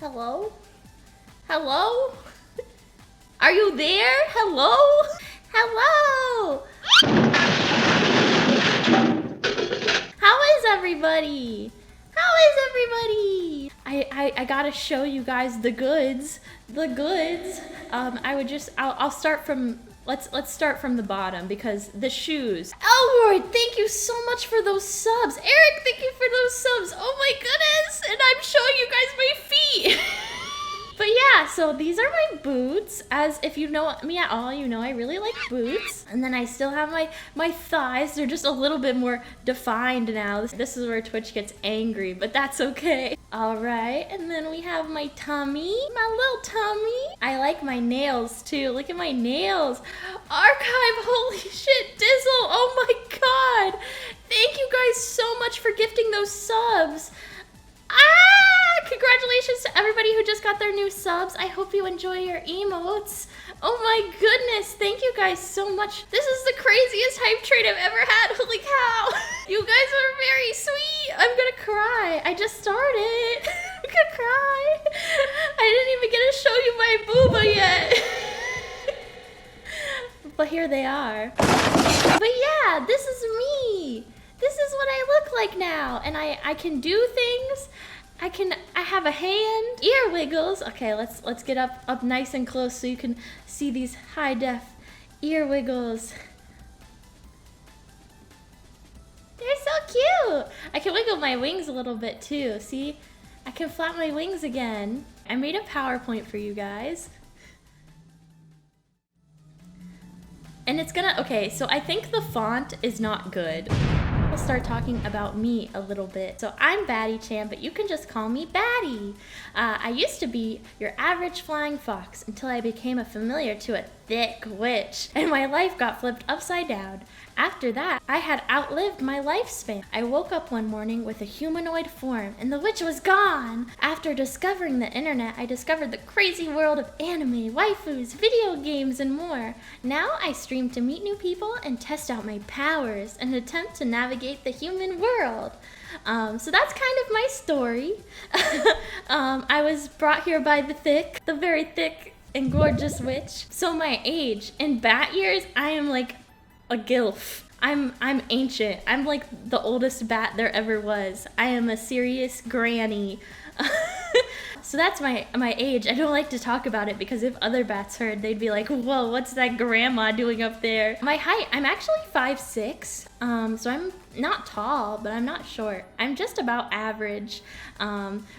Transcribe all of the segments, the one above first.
Hello? Hello? Are you there? Hello? Hello? How is everybody? How is everybody? I gotta show you guys the goods. The goods. I'll start from, let's start from the bottom because the shoes. Elroy, thank you so much for those subs. Eric, thank you for those subs. Oh my goodness. And I'm showing you guys my feet. But yeah, so these are my boots. As if you know me at all, you know I really like boots. And then I still have my thighs. They're just a little bit more defined now. This is where Twitch gets angry, but that's okay. All right, and then we have my tummy, my little tummy. I like my nails too. Look at my nails. Archive, holy shit, Dizzle, oh my god. Thank you guys so much for gifting those subs. Congratulations to everybody who just got their new subs. I hope you enjoy your emotes. Oh my goodness, thank you guys so much. This is the craziest hype trade I've ever had. Holy cow. You guys are very sweet. I'm gonna cry. I just started. I'm gonna cry. I didn't even get to show you my booba yet. But here they are. But yeah, this is me. This is what I look like now. And I can do things. I have a hand, ear wiggles. Okay, let's get up nice and close so you can see these high def ear wiggles. They're so cute. I can wiggle my wings a little bit too. See, I can flap my wings again. I made a PowerPoint for you guys. And it's gonna, okay, so I think the font is not good. We'll start talking about me a little bit. So I'm Battie-chan, but you can just call me Battie. I used to be your average flying fox until I became a familiar to a thick witch, and my life got flipped upside down. After that, I had outlived my lifespan. I woke up one morning with a humanoid form, and the witch was gone. After discovering the internet, I discovered the crazy world of anime, waifus, video games, and more. Now I stream to meet new people and test out my powers and attempt to navigate the human world. So that's kind of my story. I was brought here by the thicc, the very thick and gorgeous witch. So my age, in bat years, I am like a gilf. I'm ancient. I'm like the oldest bat there ever was. I am a serious granny. So that's my age. I don't like to talk about it because if other bats heard, they'd be like, whoa, what's that grandma doing up there? My height, I'm actually 5'6". So I'm not tall, but I'm not short. I'm just about average.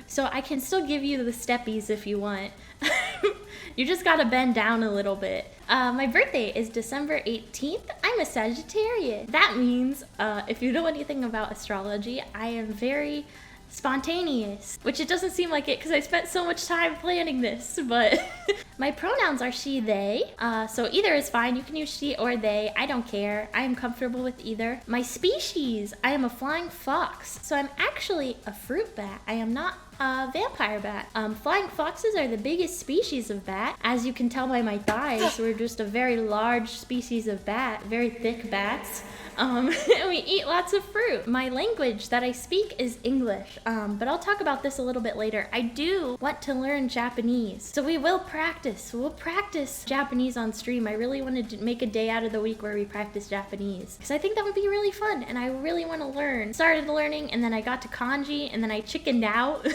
So I can still give you the steppies if you want. You just gotta bend down a little bit. My birthday is December 18th. I'm a Sagittarius. That means, if you know anything about astrology, I am very spontaneous, which it doesn't seem like it because I spent so much time planning this, but my pronouns are she, they, so either is fine. You can use she or they. I don't care. I am comfortable with either. My species, I am a flying fox, so I'm actually a fruit bat. I am not a vampire bat. Flying foxes are the biggest species of bat. As you can tell by my thighs, we're just a very large species of bat, very thick bats. And we eat lots of fruit. My language that I speak is English, but I'll talk about this a little bit later. I do want to learn Japanese, so we will practice. We'll practice Japanese on stream. I really want to make a day out of the week where we practice Japanese, because I think that would be really fun, and I really want to learn. Started learning, and then I got to kanji, and then I chickened out.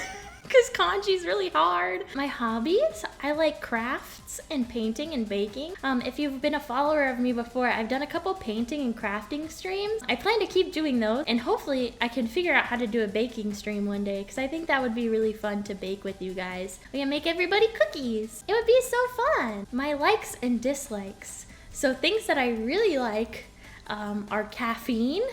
Because kanji's really hard. My hobbies, I like crafts and painting and baking. If you've been a follower of me before, I've done a couple painting and crafting streams. I plan to keep doing those, and hopefully I can figure out how to do a baking stream one day, because I think that would be really fun to bake with you guys. We can make everybody cookies. It would be so fun. My likes and dislikes. So things that I really like are caffeine.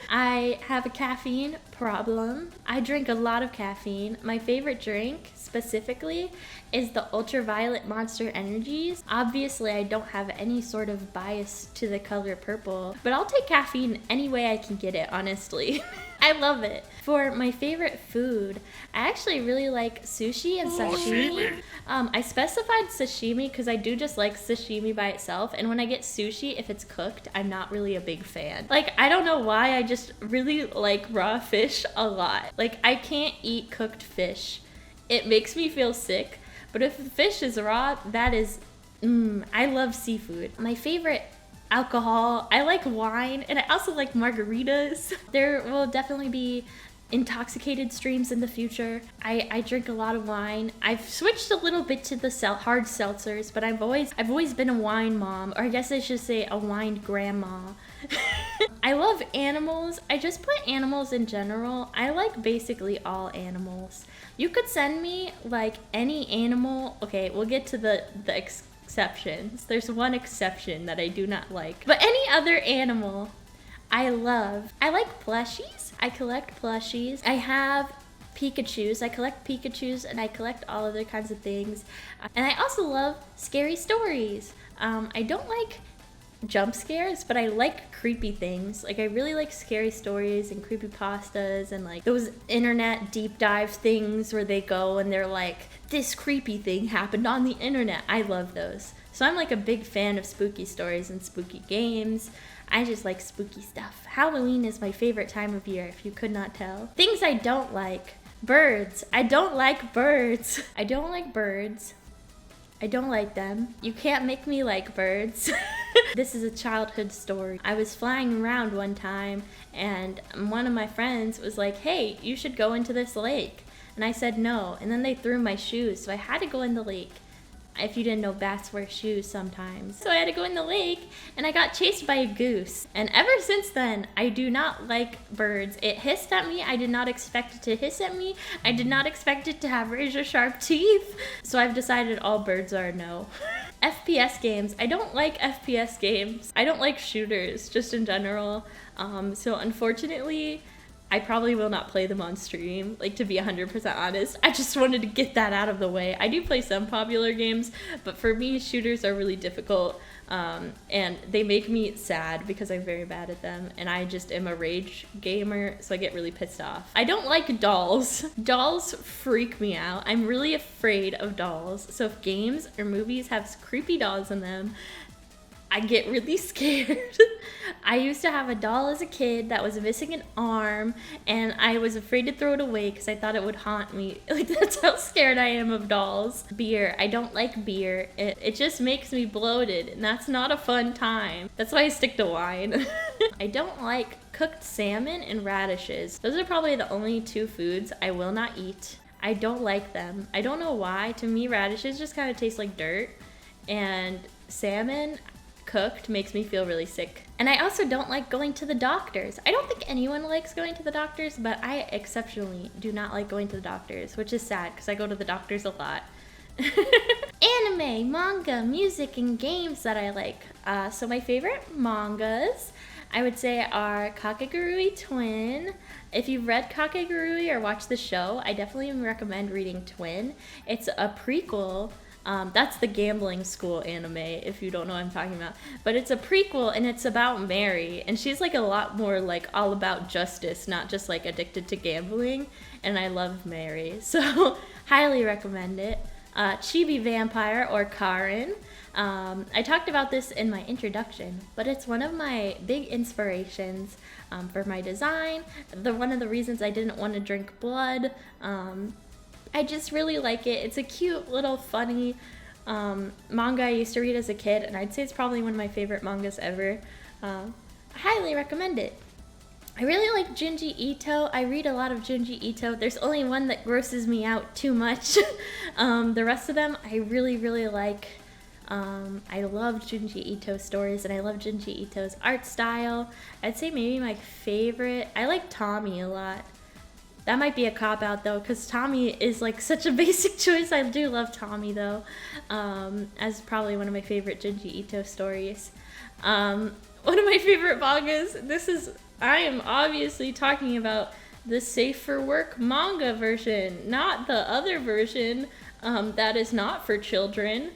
I have a caffeine problem. I drink a lot of caffeine. My favorite drink, specifically, is the ultraviolet Monster Energies. Obviously, I don't have any sort of bias to the color purple, but I'll take caffeine any way I can get it, honestly. I love it. For my favorite food, I actually really like sushi and sashimi. I specified sashimi because I do just like sashimi by itself, and when I get sushi, if it's cooked, I'm not really a big fan. Like, I don't know why, I just really like raw fish a lot. Like, I can't eat cooked fish. it makes me feel sick. But if the fish is raw, that is, I love seafood. My favorite alcohol, I like wine, and I also like margaritas. There will definitely be intoxicated streams in the future. I drink a lot of wine. I've switched a little bit to the hard seltzers, but I've always been a wine mom, or I guess I should say a wine grandma. I love animals. I just put animals in general. I like basically all animals. You could send me like any animal. Okay, we'll get to the exceptions. There's one exception that I do not like, but any other animal I love. I like plushies. I collect plushies. I have Pikachus. I collect Pikachus, and I collect all other kinds of things. And I also love scary stories. I don't like jump scares, but I like creepy things. Like, I really like scary stories and creepypastas and like those internet deep dive things where they go and they're like, this creepy thing happened on the internet. I love those. So I'm like a big fan of spooky stories and spooky games. I just like spooky stuff. Halloween is my favorite time of year, if you could not tell. Things I don't like. Birds. I don't like birds. I don't like birds. I don't like them. You can't make me like birds. This is a childhood story. I was flying around one time and one of my friends was like, hey, you should go into this lake. And I said no, and then they threw my shoes, so I had to go in the lake. If you didn't know, bats wear shoes sometimes. So I had to go in the lake, and I got chased by a goose. And ever since then, I do not like birds. It hissed at me. I did not expect it to hiss at me. I did not expect it to have razor sharp teeth. So I've decided all birds are a no. FPS games. I don't like FPS games. I don't like shooters, just in general. So unfortunately, I probably will not play them on stream, like, to be 100% honest. I just wanted to get that out of the way. I do play some popular games, but for me, shooters are really difficult, and they make me sad because I'm very bad at them, and I just am a rage gamer, so I get really pissed off. I don't like dolls. Dolls freak me out. I'm really afraid of dolls, so if games or movies have creepy dolls in them, I get really scared. I used to have a doll as a kid that was missing an arm, and I was afraid to throw it away because I thought it would haunt me. Like, that's how scared I am of dolls. Beer. I don't like beer. It just makes me bloated, and that's not a fun time. That's why I stick to wine. I don't like cooked salmon and radishes. Those are probably the only two foods I will not eat. I don't like them. I don't know why. To me, radishes just kind of taste like dirt, and salmon cooked makes me feel really sick. And I also don't like going to the doctors. I don't think anyone likes going to the doctors, but I exceptionally do not like going to the doctors, which is sad because I go to the doctors a lot. Anime, manga, music, and games that I like. So my favorite mangas, I would say, are Kakegurui Twin. If you've read Kakegurui or watched the show, I definitely recommend reading Twin. It's a prequel. That's the gambling school anime, if you don't know what I'm talking about. But it's a prequel, and it's about Mary, and she's like a lot more like all about justice, not just like addicted to gambling, and I love Mary, so highly recommend it. Chibi Vampire, or Karen. I talked about this in my introduction, but it's one of my big inspirations for my design. One of the reasons I didn't want to drink blood. I just really like it. It's a cute little funny manga I used to read as a kid, and I'd say it's probably one of my favorite mangas ever. I highly recommend it. I really like Junji Ito. I read a lot of Junji Ito. There's only one that grosses me out too much. The rest of them I really, really like. I love Junji Ito stories, and I love Junji Ito's art style. I'd say maybe my favorite, I like Tommy a lot. That might be a cop-out, though, because Tommy is, like, such a basic choice. I do love Tommy, though, as probably one of my favorite Junji Ito stories. One of my favorite mangas, I am obviously talking about the Safe for Work manga version, not the other version that is not for children.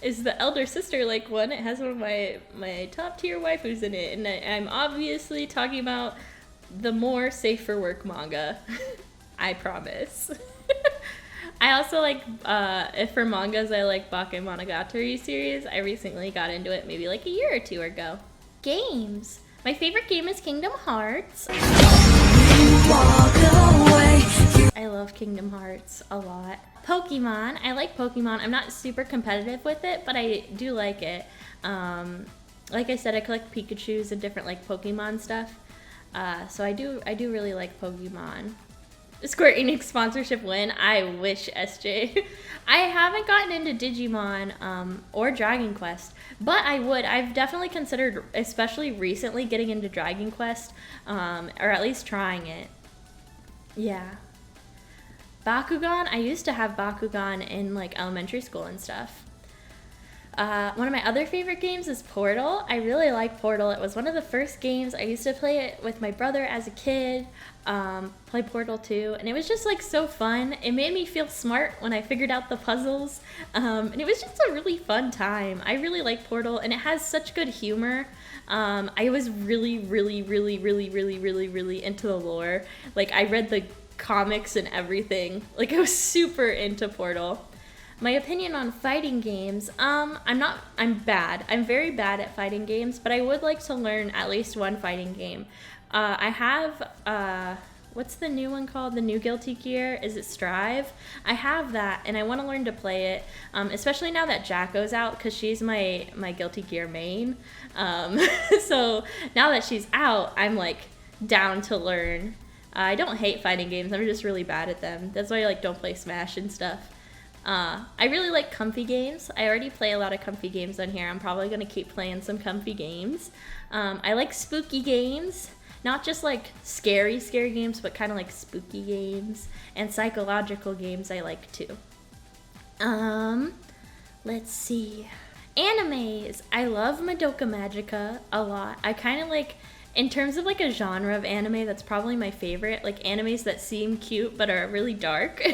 Is the Elder Sister like one? It has one of my top tier waifus in it, and I'm obviously talking about the more Safe for Work manga. I promise. I also like, if for mangas, I like Bakemonogatari series. I recently got into it maybe like a year or two ago. Games. My favorite game is Kingdom Hearts. Walk away. love Kingdom Hearts a lot. Pokemon, I like Pokemon. I'm not super competitive with it, but I do like it. Like I said, I collect Pikachus and different like Pokemon stuff. So I do really like Pokemon. Square Enix sponsorship win. I wish, SJ. I haven't gotten into Digimon or Dragon Quest, but I would. I've definitely considered, especially recently, getting into Dragon Quest, or at least trying it. Yeah. Bakugan, I used to have Bakugan in like elementary school and stuff. One of my other favorite games is Portal. I really like Portal. It was one of the first games. I used to play it with my brother as a kid, play Portal 2, and it was just like so fun. It made me feel smart when I figured out the puzzles, and it was just a really fun time. I really like Portal, and it has such good humor. I was really into the lore. Like, I read the comics and everything. Like, I was super into Portal. My opinion on fighting games, I'm bad. I'm very bad at fighting games, but I would like to learn at least one fighting game. I have, what's the new one called? The new Guilty Gear? Is it Strive? I have that, and I want to learn to play it, especially now that Jacko's out, because she's my Guilty Gear main. So now that she's out, I'm like down to learn. I don't hate fighting games, I'm just really bad at them. That's why I like don't play Smash and stuff. I really like comfy games. I already play a lot of comfy games on here. I'm probably going to keep playing some comfy games. I like spooky games. Not just like scary games, but kind of like spooky games. And psychological games I like too. Let's see. Animes. I love Madoka Magica a lot. I kind of like, in terms of like a genre of anime, that's probably my favorite. Like animes that seem cute but are really dark.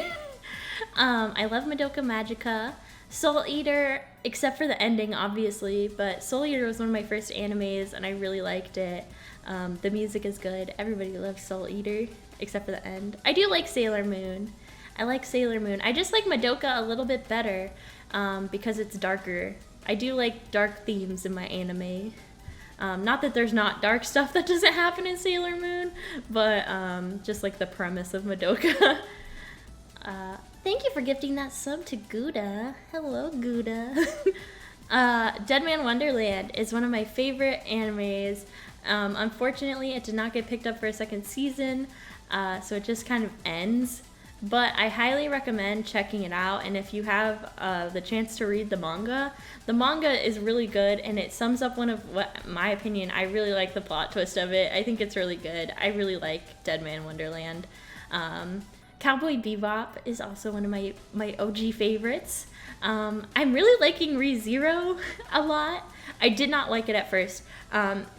I love Madoka Magica. Soul Eater, except for the ending, obviously, but Soul Eater was one of my first animes, and I really liked it. The music is good. Everybody loves Soul Eater, except for the end. I do like Sailor Moon. I like Sailor Moon. I just like Madoka a little bit better, because it's darker. I do like dark themes in my anime. Not that there's not dark stuff that doesn't happen in Sailor Moon, but just like the premise of Madoka. Thank you for gifting that sub to Gouda. Hello, Gouda. Dead Man Wonderland is one of my favorite animes. Unfortunately, it did not get picked up for a second season, so it just kind of ends. But I highly recommend checking it out, and if you have the chance to read the manga is really good, and it sums up one of what, my opinion, I really like the plot twist of it. I think it's really good. I really like Dead Man Wonderland. Cowboy Bebop is also one of my OG favorites. I'm really liking ReZero a lot. I did not like it at first.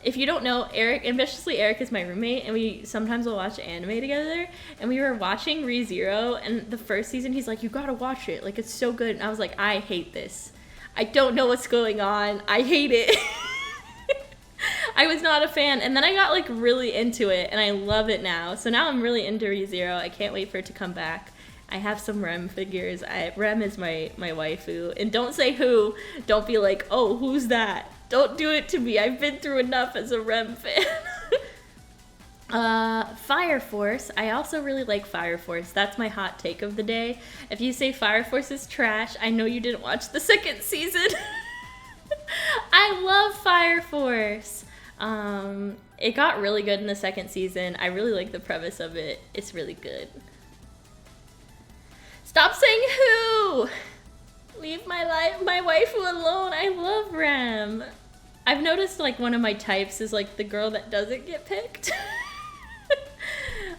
If you don't know, Ambitiously Eric is my roommate, and we sometimes will watch anime together, and we were watching ReZero, and the first season he's like, you gotta watch it, like it's so good, and I was like, I hate this. I don't know what's going on. I hate it. I was not a fan, and then I got like really into it, and I love it now. So now I'm really into ReZero. I can't wait for it to come back. I have some Rem figures. Rem is my waifu, and don't say who. Don't be like, oh, who's that? Don't do it to me. I've been through enough as a Rem fan. Fire Force. I also really like Fire Force. That's my hot take of the day. If you say Fire Force is trash, I know you didn't watch the second season. I love Fire Force. It got really good in the second season. I really like the premise of it. It's really good. Stop saying who! Leave my waifu alone. I love Rem. I've noticed like one of my types is like the girl that doesn't get picked.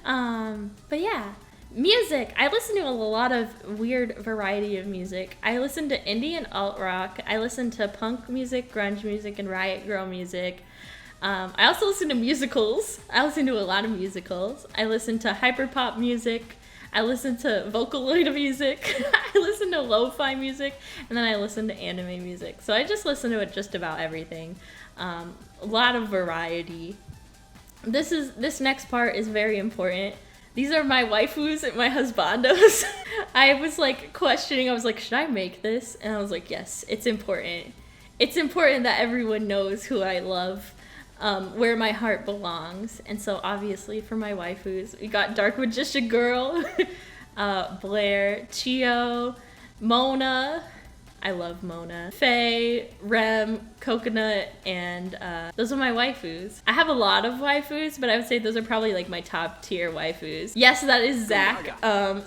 But yeah. Music. I listen to a lot of weird variety of music. I listen to indie and alt rock. I listen to punk music, grunge music, and riot grrrl music. I also listen to musicals. I listen to a lot of musicals. I listen to hyperpop music. I listen to Vocaloid music. I listen to lo-fi music, and then I listen to anime music. So I just listen to just about everything. A lot of variety. This next part is very important. These are my waifus and my husbandos. I was like questioning, I was like, should I make this? And I was like, yes, it's important. It's important that everyone knows who I love, where my heart belongs. And so obviously for my waifus, we got Dark Magician Girl. Blair, Chio, Mona. I love Mona. Faye, Rem, Coconut, and those are my waifus. I have a lot of waifus, but I would say those are probably like my top tier waifus. Yes, that is Zach.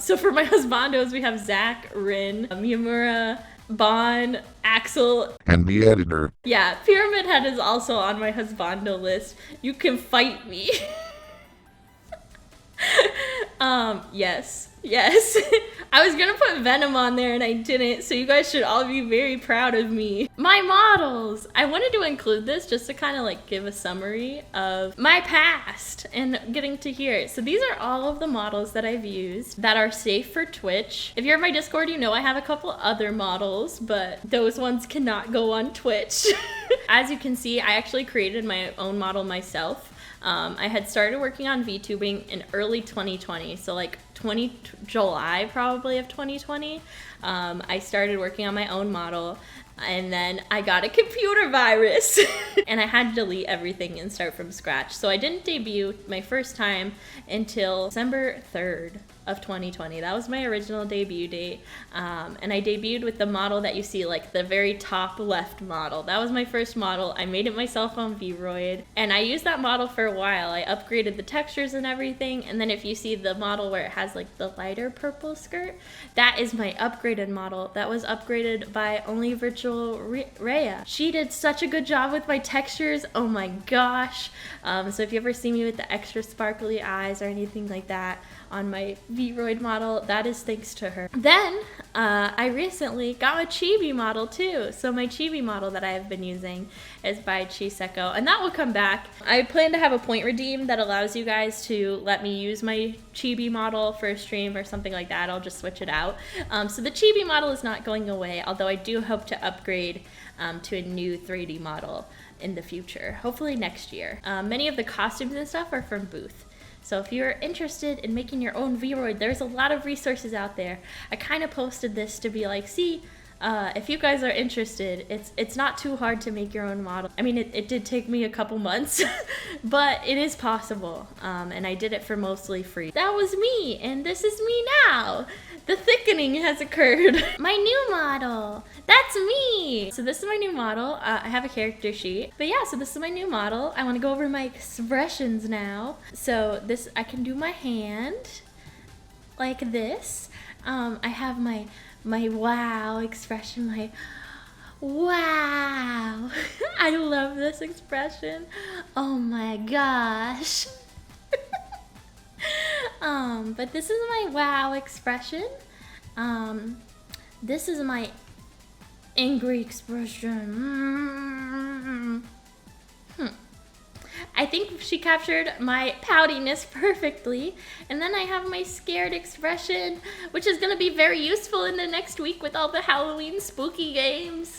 So for my husbandos, we have Zach, Rin, Miyamura, Bon, Axel, and the editor. Yeah, Pyramid Head is also on my husbando list. You can fight me. Yes. I was gonna put Venom on there and I didn't, so you guys should all be very proud of me. My models! I wanted to include this just to kind of like give a summary of my past and getting to hear it. So these are all of the models that I've used that are safe for Twitch. If you're in my Discord, you know I have a couple other models, but those ones cannot go on Twitch. As you can see, I actually created my own model myself. I had started working on VTubing in early 2020, so like July probably of 2020. I started working on my own model, and then I got a computer virus and I had to delete everything and start from scratch. So I didn't debut my first time until December 3rd of 2020. That was my original debut date. And I debuted with the model that you see, like the very top left model. That was my first model. I made it myself on Vroid, and I used that model for a while. I upgraded the textures and everything, and then if you see the model where it has like the lighter purple skirt, that is my upgraded model. That was upgraded by only Virtual Rhea. She did such a good job with my textures. Oh my gosh. So if you ever see me with the extra sparkly eyes or anything like that on my Vroid model, that is thanks to her. Then I recently got a Chibi model too. So my Chibi model that I have been using is by Chiseko, and that will come back. I plan to have a point redeem that allows you guys to let me use my Chibi model for a stream or something like that. I'll just switch it out. So the Chibi model is not going away, although I do hope to upgrade to a new 3D model in the future, hopefully next year. Many of the costumes and stuff are from Booth. So if you're interested in making your own Vroid, there's a lot of resources out there. I kind of posted this to be like, see, if you guys are interested, it's not too hard to make your own model. I mean, it did take me a couple months, but it is possible. And I did it for mostly free. That was me, and this is me now. The thickening has occurred. My new model, that's me. So this is my new model. I have a character sheet, but yeah, so this is my new model. I want to go over my expressions now. So this, I can do my hand like this. I have my wow expression, my wow. I love this expression. Oh my gosh. But this is my wow expression. This is my angry expression. I think she captured my poutiness perfectly. And then I have my scared expression, which is gonna be very useful in the next week with all the Halloween spooky games.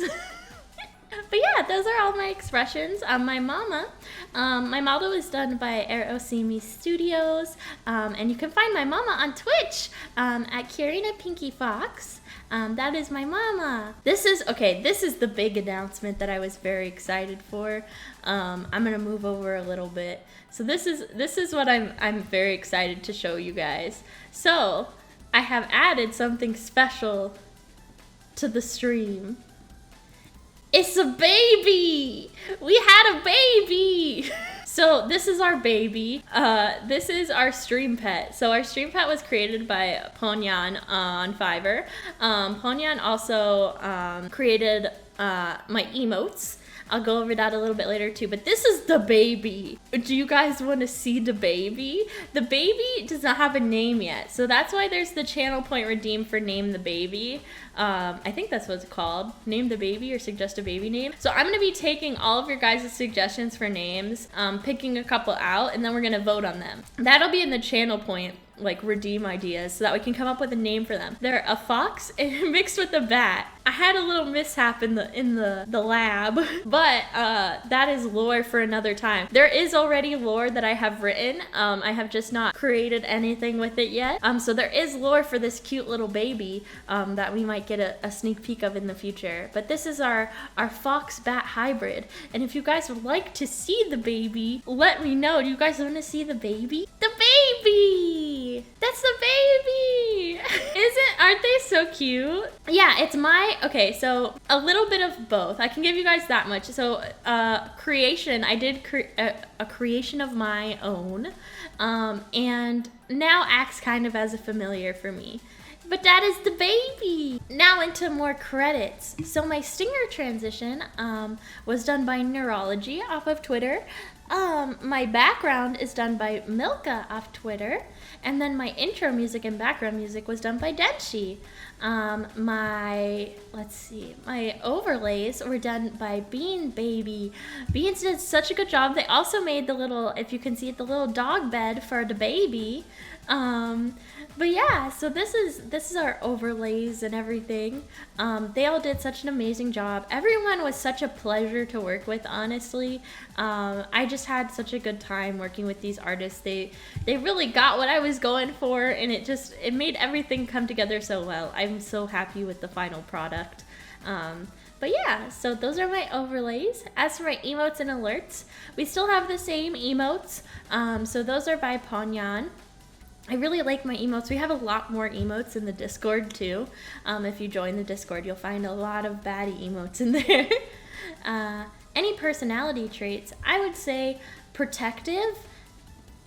But yeah, those are all my expressions. My mama, my model is done by ErOsiimi Studios, and you can find my mama on Twitch at Kirina Pinky Fox. That is my mama. This is the big announcement that I was very excited for. I'm gonna move over a little bit. So this is what I'm very excited to show you guys. So I have added something special to the stream. It's a baby! We had a baby! So this is our baby. This is our stream pet. So our stream pet was created by Ponyan on Fiverr. Ponyan also created my emotes. I'll go over that a little bit later too, but this is the baby. Do you guys want to see the baby? The baby does not have a name yet, so that's why there's the channel point redeem for name the baby. I think that's what it's called, name the baby or suggest a baby name. So I'm gonna be taking all of your guys' suggestions for names, picking a couple out, and then we're gonna vote on them. That'll be in the channel point like redeem ideas so that we can come up with a name for them. They're a fox mixed with a bat. I had a little mishap in the lab, but that is lore for another time. There is already lore that I have written. I have just not created anything with it yet. So there is lore for this cute little baby that we might get a sneak peek of in the future. But this is our fox bat hybrid. And if you guys would like to see the baby, let me know. Do you guys want to see the baby? The baby! That's the baby! so cute. Yeah, it's my, okay, so a little bit of both. I can give you guys that much. So creation, I did a creation of my own, and now acts kind of as a familiar for me. But that is the baby. Now into more credits. So my stinger transition was done by Neurology off of Twitter. My background is done by Milka off Twitter. And then my intro music and background music was done by Denshi. My overlays were done by BeanBby. Beans did such a good job. They also made the little, if you can see it, the little dog bed for the baby. But yeah, so this is our overlays and everything. They all did such an amazing job. Everyone was such a pleasure to work with, honestly. I just had such a good time working with these artists. They really got what I was going for, and it made everything come together so well. I'm so happy with the final product. But yeah, so those are my overlays. As for my emotes and alerts, we still have the same emotes. So those are by Ponyan. I really like my emotes. We have a lot more emotes in the Discord too. If you join the Discord, you'll find a lot of Battie emotes in there. Any personality traits, I would say protective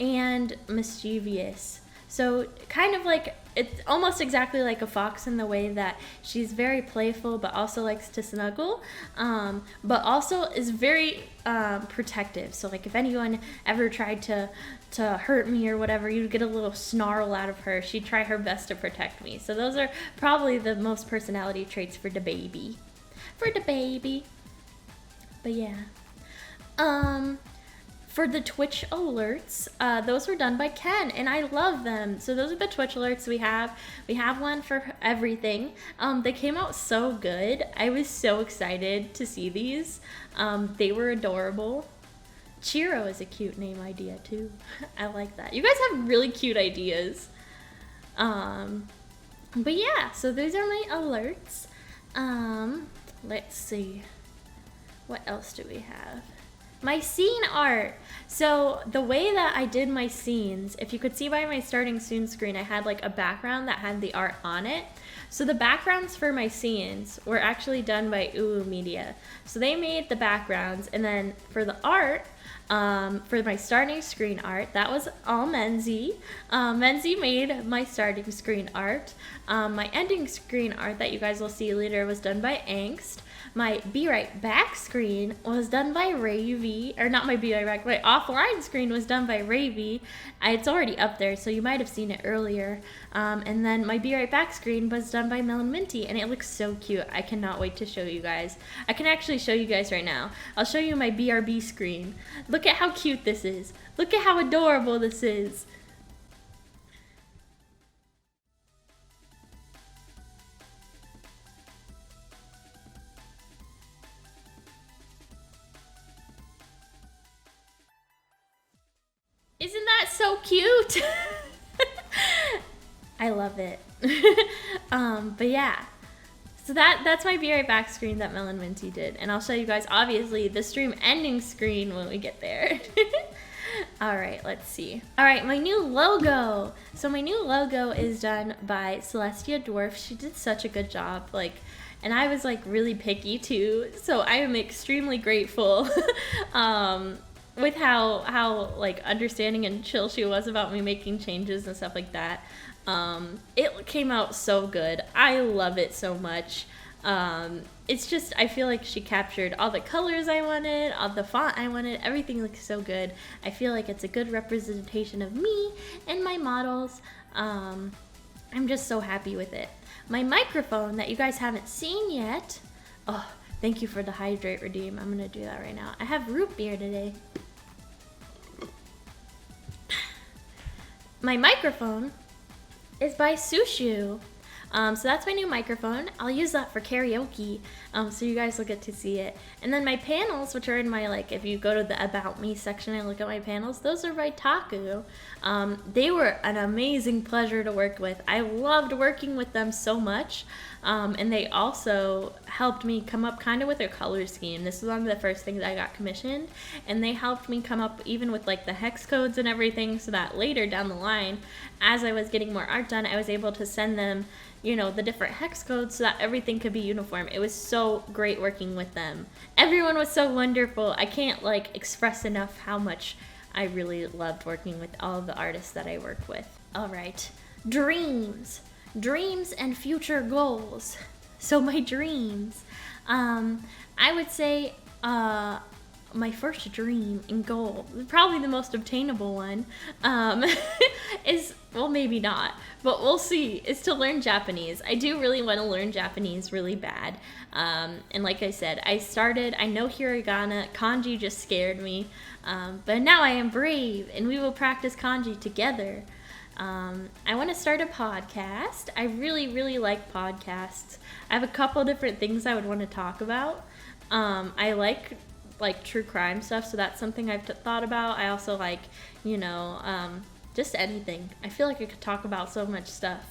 and mischievous. So kind of like, it's almost exactly like a fox in the way that she's very playful but also likes to snuggle, but also is very protective. So like if anyone ever tried to hurt me or whatever, you'd get a little snarl out of her. She'd try her best to protect me. So those are probably the most personality traits for the baby. But yeah. For the Twitch alerts, those were done by Ken, and I love them. So those are the Twitch alerts we have. We have one for everything. They came out so good. I was so excited to see these. They were adorable. Chiro is a cute name idea too. I like that. You guys have really cute ideas. But yeah, so these are my alerts. Let's see. What else do we have? My scene art. So the way that I did my scenes, if you could see by my starting soon screen, I had like a background that had the art on it. So the backgrounds for my scenes were actually done by Media. So they made the backgrounds, and then for the art, for my starting screen art, that was all Menzie. Menzie made my starting screen art. My ending screen art that you guys will see later was done by Angst. My Be Right Back screen was done by Ravie, or not my Be Right Back, my offline screen was done by Ravie. It's already up there, so you might have seen it earlier. And then my Be Right Back screen was done by MelonMinty, and it looks so cute. I cannot wait to show you guys. I can actually show you guys right now. I'll show you my BRB screen. Look at how cute this is. Look at how adorable this is. Isn't that so cute? I love it. But yeah, so that's my Be Right Back screen that MelonMinty did, and I'll show you guys obviously the stream ending screen when we get there. All right, let's see. All right, my new logo. So my new logo is done by Celestia Dwarf. She did such a good job, and I was really picky too, so I am extremely grateful. With how understanding and chill she was about me making changes and stuff like that. It came out so good. I love it so much. It's just, I feel like she captured all the colors I wanted, all the font I wanted. Everything looks so good. I feel like it's a good representation of me and my models. I'm just so happy with it. My microphone that you guys haven't seen yet. Oh, thank you for the hydrate redeem. I'm gonna do that right now. I have root beer today. My microphone is by SUSHI. So that's my new microphone. I'll use that for karaoke, so you guys will get to see it. And then my panels, which are in my, if you go to the About Me section and look at my panels, those are by Taku. They were an amazing pleasure to work with. I loved working with them so much. And they also helped me come up kind of with their color scheme. This was one of the first things I got commissioned, and they helped me come up even with the hex codes and everything, so that later down the line, as I was getting more art done, I was able to send them, you know, the different hex codes so that everything could be uniform. It was so great working with them. Everyone was so wonderful. I can't like express enough how much I really loved working with all of the artists that I worked with. All right, dreams and future goals. So my dreams, I would say my first dream and goal, probably the most obtainable one, is, well, maybe not, but we'll see, is to learn Japanese. I do really want to learn Japanese really bad. And like I said, I know hiragana, kanji just scared me, but now I am brave and we will practice kanji together. I want to start a podcast. I really like podcasts. I have a couple different things I would want to talk about. I like true crime stuff, so that's something I've thought about. I also like, you know, just anything. I feel like I could talk about so much stuff.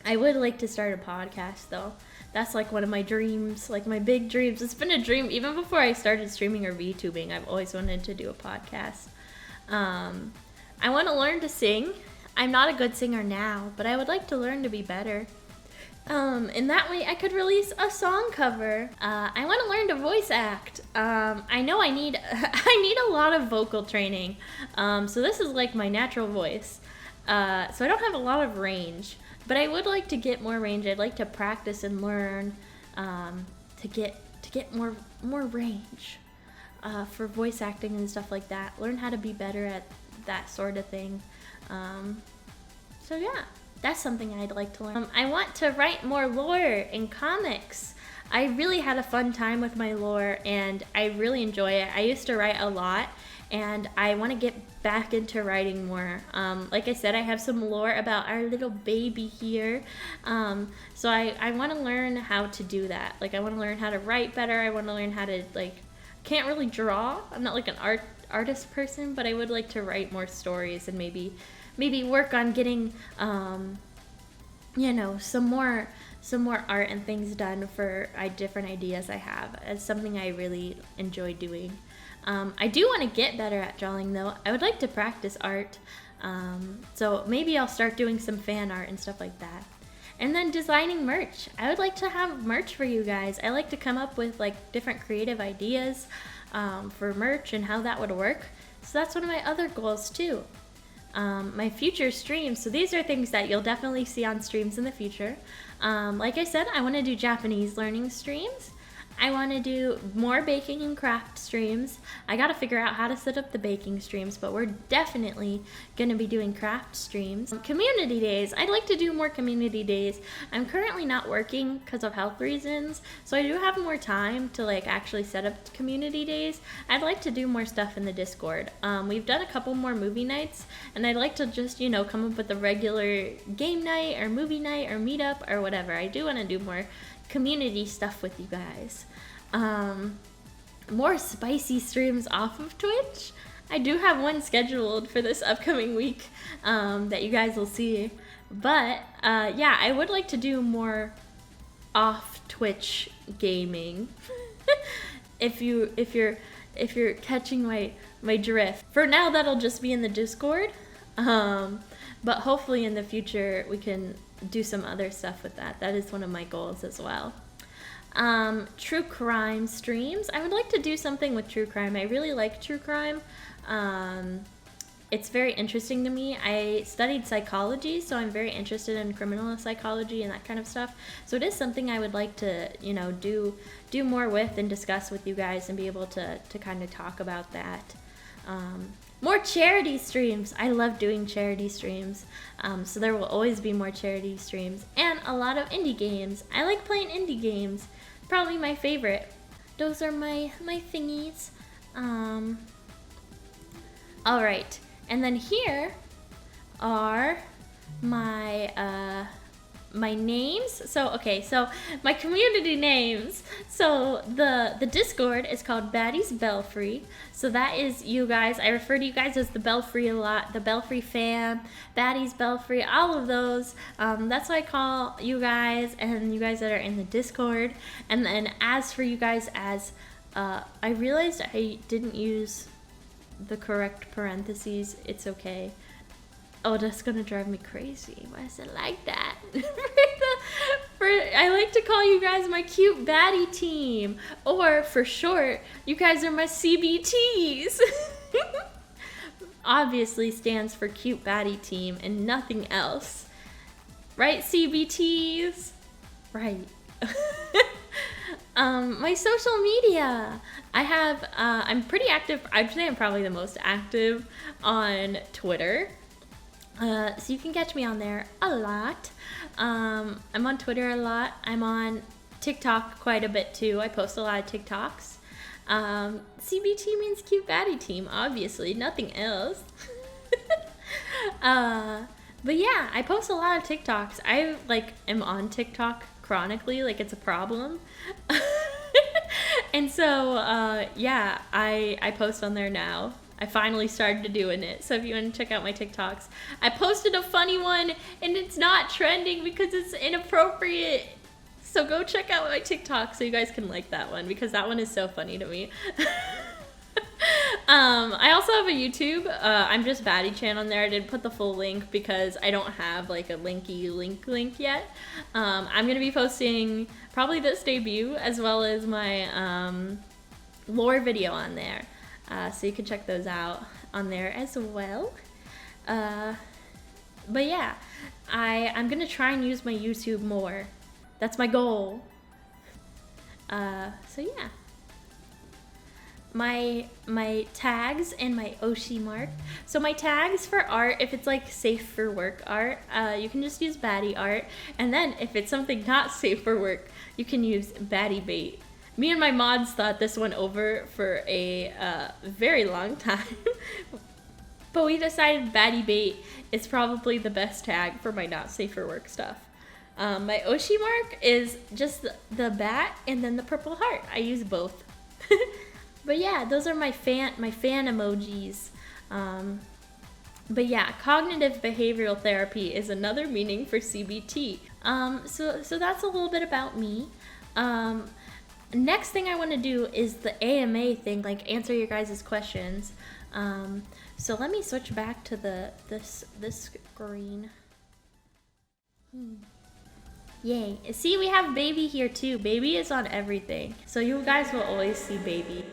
I would like to start a podcast though. That's like one of my dreams, like my big dreams. It's been a dream even before I started streaming or VTubing. I've always wanted to do a podcast. I want to learn to sing. I'm not a good singer now, but I would like to learn to be better. And that way I could release a song cover. I want to learn to voice act. I know I need a lot of vocal training. So this is like my natural voice. So I don't have a lot of range, but I would like to get more range. I'd like to practice and learn to get more range for voice acting and stuff like that. Learn how to be better at that sort of thing. So yeah, that's something I'd like to learn. I want to write more lore in comics. I really had a fun time with my lore and I really enjoy it. I used to write a lot and I want to get back into writing more. Like I said, I have some lore about our little baby here. So I want to learn how to do that. Like I want to learn how to write better. I want to learn how to, like, can't really draw. I'm not like an artist person, but I would like to write more stories and maybe work on getting, you know, some more art and things done for different ideas I have. It's something I really enjoy doing. I do want to get better at drawing though. I would like to practice art. So maybe I'll start doing some fan art and stuff like that. And then designing merch. I would like to have merch for you guys. I like to come up with like different creative ideas for merch and how that would work. So that's one of my other goals too. My future streams, so these are things that you'll definitely see on streams in the future. Like I said, I want to do Japanese learning streams. I want to do more baking and craft streams. I got to figure out how to set up the baking streams, but we're definitely going to be doing craft streams. Community days. I'd like to do more community days. I'm currently not working because of health reasons, so I do have more time to like actually set up community days. I'd like to do more stuff in the Discord. We've done a couple more movie nights, and I'd like to just, you know, come up with a regular game night or movie night or meetup or whatever. I do want to do more community stuff with you guys. More spicy streams off of Twitch. I do have one scheduled for this upcoming week that you guys will see, but yeah, I would like to do more off Twitch gaming. if you're catching my drift. For now, that'll just be in the Discord, but hopefully in the future we can do some other stuff with that. That is one of my goals as well. True crime streams. I would like to do something with true crime. I really like true crime. It's very interesting to me. I studied psychology, so I'm very interested in criminal psychology and that kind of stuff. So it is something I would like to, you know, do more with and discuss with you guys and be able to kind of talk about that. More charity streams. I love doing charity streams. So there will always be more charity streams and a lot of indie games. I like playing indie games. Probably my favorite. Those are my thingies. All right. And then here are my my names. So okay, so my community names. So the Discord is called Battie's Belfry. So that is you guys. I refer to you guys as the Belfry a lot. The Belfry fam, Battie's Belfry, all of those. That's what I call you guys and you guys that are in the Discord. And then as for you guys as I realized I didn't use the correct parentheses. It's okay. Oh, that's gonna drive me crazy. Why is it like that? I like to call you guys my cute baddie team. Or, for short, you guys are my CBTs. Obviously stands for cute baddie team and nothing else. Right, CBTs? Right. My social media. I'm pretty active. I'd say I'm probably the most active on Twitter. So you can catch me on there a lot. I'm on Twitter a lot. I'm on TikTok quite a bit too. I post a lot of TikToks. CBT means cute baddie team, obviously, nothing else. But yeah, I post a lot of TikToks. I am on TikTok chronically, like it's a problem. And so yeah, I post on there now. I finally started doing it. So if you want to check out my TikToks, I posted a funny one and it's not trending because it's inappropriate. So go check out my TikTok so you guys can like that one because that one is so funny to me. I also have a YouTube. I'm just Battie-chan on there. I didn't put the full link because I don't have like a linky link yet. I'm gonna be posting probably this debut as well as my lore video on there. So you can check those out on there as well. But yeah, I'm gonna try and use my YouTube more. That's my goal. So yeah. My tags and my Oshi mark. So my tags for art, if it's like safe for work art, you can just use baddie art. And then if it's something not safe for work, you can use baddie bait. Me and my mods thought this one over for a very long time. But we decided baddie bait is probably the best tag for my not safe for work stuff. My Oshi mark is just the bat and then the purple heart. I use both. But yeah, those are my fan emojis. But yeah, cognitive behavioral therapy is another meaning for CBT. So that's a little bit about me. Next thing I want to do is the AMA thing, like answer your guys' questions. So let me switch back to this screen. Yay. See, we have Baby here too. Baby is on everything. So you guys will always see Baby.